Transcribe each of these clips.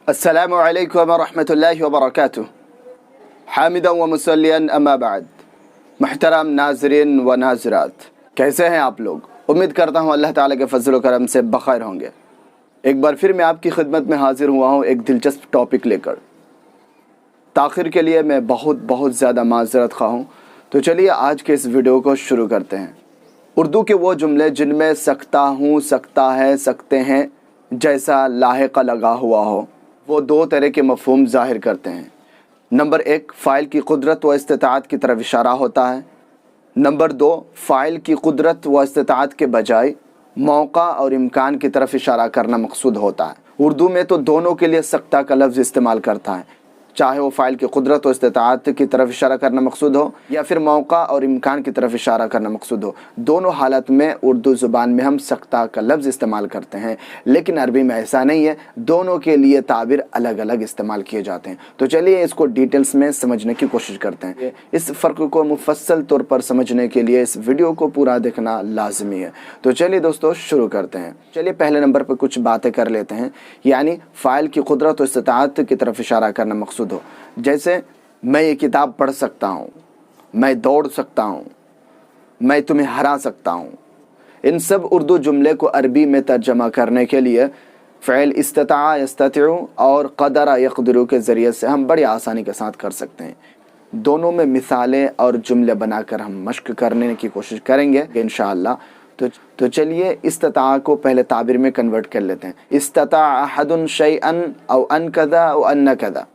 अस्सलामु अलैकुम व रहमतुल्लाहि व बरकातुहू। हामिदन व मुसल्लियन अम्मा बाद। मुहतरम नाज़रीन व नाज़रात, कैसे हैं आप लोग? उम्मीद करता हूँ अल्लाह ताला के फजल व करम से बखैर होंगे। एक बार फिर मैं आपकी खिदमत में हाजिर हुआ हूँ एक दिलचस्प टॉपिक लेकर। ताख़िर के लिए मैं बहुत ज़्यादा माज़रत ख़्वाह हूँ। तो चलिए आज के इस वीडियो को शुरू करते हैं। उर्दू के वो जुमले जिनमें सकता हूँ, सकता है, सकते हैं जैसा लाहिक़ लगा हुआ हो, वो दो तरह के मफ़हूम ज़ाहिर करते हैं। नंबर एक, फ़ाइल की कुदरत व इस्तिताअत की तरफ इशारा होता है। नंबर दो, फ़ाइल की कुदरत व इस्तिताअत के बजाय मौका और इम्कान की तरफ इशारा करना मकसूद होता है। उर्दू में तो दोनों के लिए सकता का लफ्ज़ इस्तेमाल करता है, चाहे वो फ़ाइल की कुदरत व इस्तिताअत की तरफ इशारा करना मकसूद हो या फिर मौका और इम्कान की तरफ इशारा करना मकसूद हो। दोनों हालत में उर्दू ज़ुबान में हम सकता का लफ्ज़ इस्तेमाल करते हैं, लेकिन अरबी में ऐसा नहीं है। दोनों के लिए ताबिर अलग अलग इस्तेमाल किए जाते हैं। तो चलिए इसको डिटेल्स में समझने की कोशिश करते हैं। इस फ़र्क को मुफस्सल तौर पर समझने के लिए इस वीडियो को पूरा देखना लाजमी है। तो चलिए दोस्तों शुरू करते हैं। चलिए पहले नंबर पर कुछ बातें कर लेते हैं। यानी फ़ाइल की कुदरत व इस्तिताअत की तरफ इशारा करना मकसूद हो, जैसे मैं ये किताब पढ़ सकता हूँ, मैं दौड़ सकता हूँ, मैं तुम्हें हरा सकता हूँ। इन सब उर्दू जुमले को अरबी में तर्जमा करने के लिए फ़िल इस्तिता, यस्ततिउ और क़दर यक़दिरु के ज़रिए से हम बड़ी आसानी के साथ कर सकते हैं। दोनों में मिसालें और जुमले बनाकर हम मश्क करने की कोशिश करेंगे इंशाअल्लाह। तो चलिए इस्तिता को पहले ताबिर में कन्वर्ट कर लेते हैं। इस्तिता अहदुन शैअन औ अन कज़ा औ अन्न कज़ा,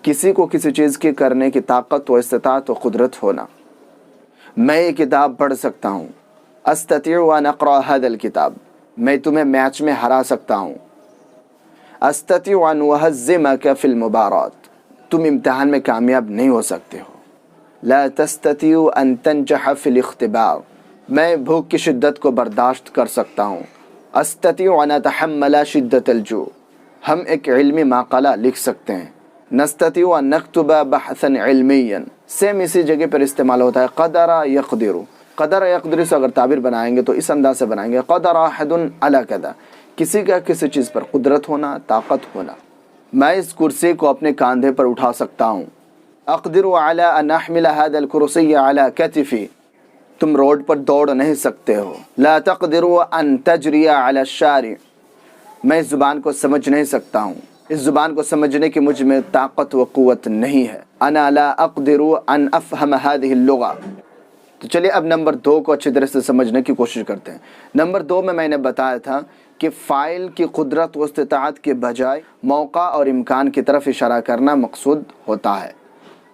किसी को किसी चीज़ की करने की ताकत व इस्तिताअत व कुदरत होना। मैं ये किताब पढ़ सकता हूँ। अस्ततिउ अन अक़रा हाज़ल किताब, मैं तुम्हें मैच में हरा सकता हूँ। अस्ततिउ अन उहज़्ज़िमक फ़िल मुबारात, तुम इम्तिहान में कामयाब नहीं हो सकते हो। ला तस्ततिउ अन तंजह फ़िल इख्तिबार, मैं भूख की शिद्दत को बर्दाश्त कर सकता हूँ। अस्ततिउ अन अतहम्मल शिद्दतल जू, हम एक इल्मी मक़ाला लिख सकते हैं। नस्ततिउ अन नक्तुब बहसन इल्मियन, सेम इसी जगह पर इस्तेमाल होता है। क़दर यक़दिरु, क़दर यक़दिरु से अगर ताबिर बनाएंगे तो इस अंदाज से बनाएंगे। क़दर अहदुन अला कज़ा, किसी का किसी चीज़ पर कुदरत होना, ताकत होना। मैं इस कुर्सी को अपने कंधे पर उठा सकता हूँ। अक़दिरु अला अन अहमिल हाज़ल कुर्सी अला कतिफ़ी, तुम रोड पर दौड़ नहीं सकते हो। ला तक़दिरु अन तजरिया अला शारि, मैं इस ज़ुबान को समझ नहीं सकता हूँ, इस ज़ुबान को समझने की मुझ में ताकत व क़ुव्वत नहीं है। अना ला अक़दिरु अन अफ़हम हाज़िहिल लुग़ा। तो चलिए अब नंबर दो को अच्छी तरह से समझने की कोशिश करते हैं। नंबर दो में मैंने बताया था कि फ़ाइल की कुदरत व इस्तिताअत के बजाय मौका और इम्कान की तरफ इशारा करना मकसूद होता है।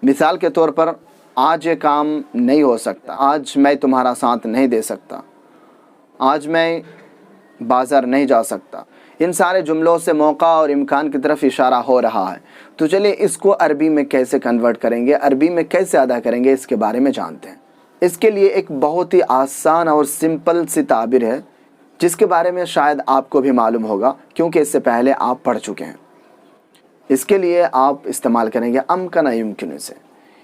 मिसाल के तौर पर, आज ये काम नहीं हो सकता, आज मैं तुम्हारा साथ नहीं दे सकता, आज मैं बाज़ार नहीं जा सकता। इन सारे जुमलों से मौका और इम्कान की तरफ इशारा हो रहा है। तो चलिए इसको अरबी में कैसे कन्वर्ट करेंगे, अरबी में कैसे अदा करेंगे, इसके बारे में जानते हैं। इसके लिए एक बहुत ही आसान और सिंपल सी ताबिर है जिसके बारे में शायद आपको भी मालूम होगा, क्योंकि इससे पहले आप पढ़ चुके हैं। इसके लिए आप इस्तेमाल करेंगे अमकन युमकिन से,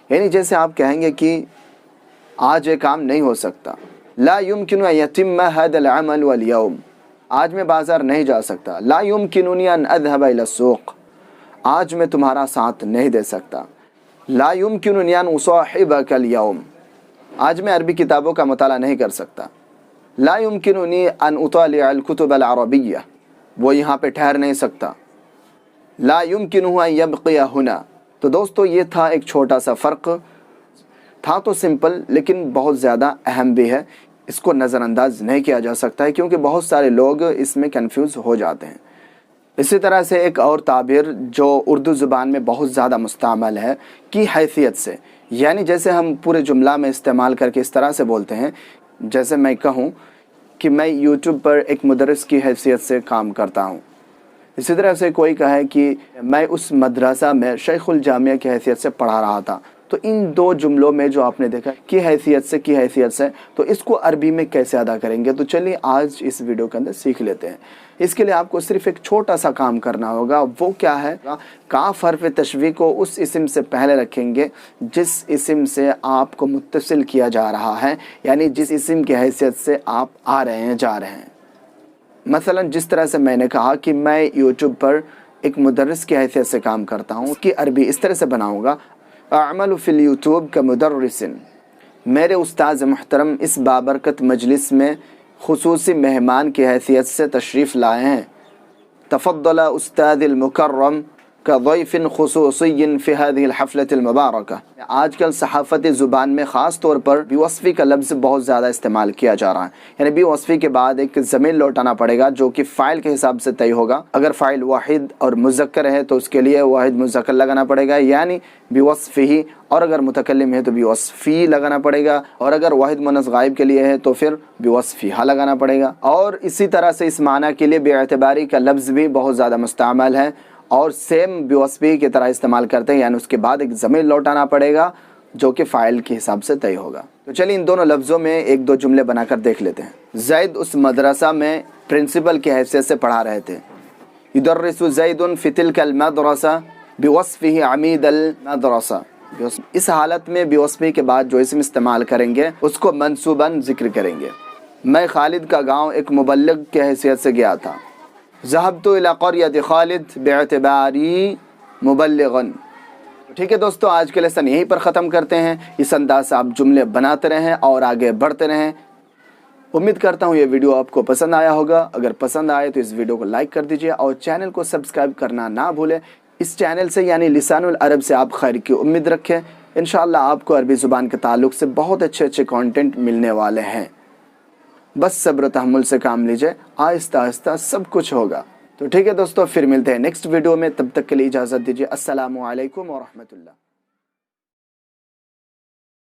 यानी जैसे आप कहेंगे कि आज ये काम नहीं हो सकता। ला युमकिन अन यतिम्म हाज़ल अमल वल यौम, आज मैं बाज़ार नहीं जा सकता। ला युमकिनुनी अन अज़हब इला सूक़, आज मैं तुम्हारा साथ नहीं दे सकता। ला युमकिनुनी अन उसाहिबकल यौम, आज मैं अरबी किताबों का मुताला नहीं कर सकता। ला युमकिनुनी अन उतालिअल कुतुबल अरबिय्या, वो यहाँ पे ठहर नहीं सकता। ला युमकिनुहु अन यबक़िया हुना। तो दोस्तों ये था एक छोटा सा फ़र्क, था तो सिंपल लेकिन बहुत ज़्यादा अहम भी है। इसको नज़रअंदाज नहीं किया जा सकता है क्योंकि बहुत सारे लोग इसमें कंफ्यूज हो जाते हैं। इसी तरह से एक और ताबिर जो उर्दू ज़ुबान में बहुत ज़्यादा मुस्तअमल है की हैसियत से, यानी जैसे हम पूरे जुमला में इस्तेमाल करके इस तरह से बोलते हैं, जैसे मैं कहूँ कि मैं यूट्यूब पर एक मुदर्रिस की हैसियत से काम करता हूँ। इसी तरह से कोई कहे कि मैं उस मदरसा में शेखुल जामिया की हैसियत से पढ़ा रहा था। तो इन दो जुमलों में जो आपने देखा की हैसियत से, तो इसको अरबी में कैसे अदा करेंगे, तो चलिए आज इस वीडियो के अंदर सीख लेते हैं। इसके लिए आपको सिर्फ एक छोटा सा काम करना होगा, वो क्या है, काफ हर्फ तशवीह को उस इस्म से पहले रखेंगे जिस इस्म से आपको मुत्तसिल किया जा रहा है, यानी जिस इस्म की हैसियत से आप आ रहे हैं, जा रहे हैं। मसलन जिस तरह से मैंने कहा कि मैं यूट्यूब पर ایک مدرس کی حیثیت سے کام کرتا ہوں، اس کی عربی اس طرح سے بناؤں گا، اعمل فی اليوٹیوب کمدرس، میرے استاذ محترم اس بابرکت مجلس میں خصوصی مہمان کی حیثیت سے تشریف لائے ہیں، تفضل استاذ المکرم كضيف خصوصی فی هذه الحفلة المبارکہ۔ آج کل صحافتی زبان میں خاص طور پر بی وصفی کا لفظ بہت زیادہ استعمال کیا جا رہا ہے، یعنی بی وصفی کے بعد ایک ضمیر لوٹانا پڑے گا جو کہ فاعل کے حساب سے طے ہوگا۔ اگر فاعل واحد اور مذکر ہے تو اس کے لیے واحد مذکر لگانا پڑے گا، یعنی بی وصفی، اور اگر متکلم ہے تو بی وصفی لگانا پڑے گا، اور اگر واحد مؤنث غائب کے لیے ہے تو پھر بی وصفیہ لگانا پڑے گا۔ اور اسی طرح سے اس معنی کے لیے بے اعتباری کا لفظ بھی بہت زیادہ مستعمل ہے اور سیم بی وصفی کی طرح استعمال کرتے ہیں، یعنی اس کے بعد ایک ضمیر لوٹانا پڑے گا جو کہ فاعل کے حساب سے طے ہوگا۔ تو چلیے ان دونوں لفظوں میں ایک دو جملے بنا کر دیکھ لیتے ہیں۔ زید اس مدرسہ میں پرنسپل کی حیثیت سے پڑھا رہے تھے، یدرس زید فی تلک المدرسہ بوصفہ عمید المدرسہ، اس حالت میں بی وصفی کے بعد جو اسم استعمال کریں گے اس کو منصوباً ذکر کریں گے۔ میں خالد کا گاؤں ایک مبلغ کی حیثیت سے گیا تھا، ذهبت الى قرية خالد باعتباری مبلغا۔ ٹھیک ہے دوستو، آج کے لیسن یہیں پر ختم کرتے ہیں۔ اس انداز سے آپ جملے بناتے رہیں اور آگے بڑھتے رہیں۔ امید کرتا ہوں یہ ویڈیو آپ کو پسند آیا ہوگا۔ اگر پسند آئے تو اس ویڈیو کو لائک کر دیجئے اور چینل کو سبسکرائب کرنا نہ بھولیں۔ اس چینل سے یعنی لسان العرب سے آپ خیر کی امید رکھیں۔ انشاءاللہ آپ کو عربی زبان کے تعلق سے بہت اچھے کانٹینٹ ملنے والے ہیں۔ بس صبر و تحمل سے کام لیجئے، آہستہ آہستہ سب کچھ ہوگا۔ تو ٹھیک ہے دوستو، پھر ملتے ہیں نیکسٹ ویڈیو میں، تب تک کے لیے اجازت دیجئے۔ السلام علیکم ورحمۃ اللہ۔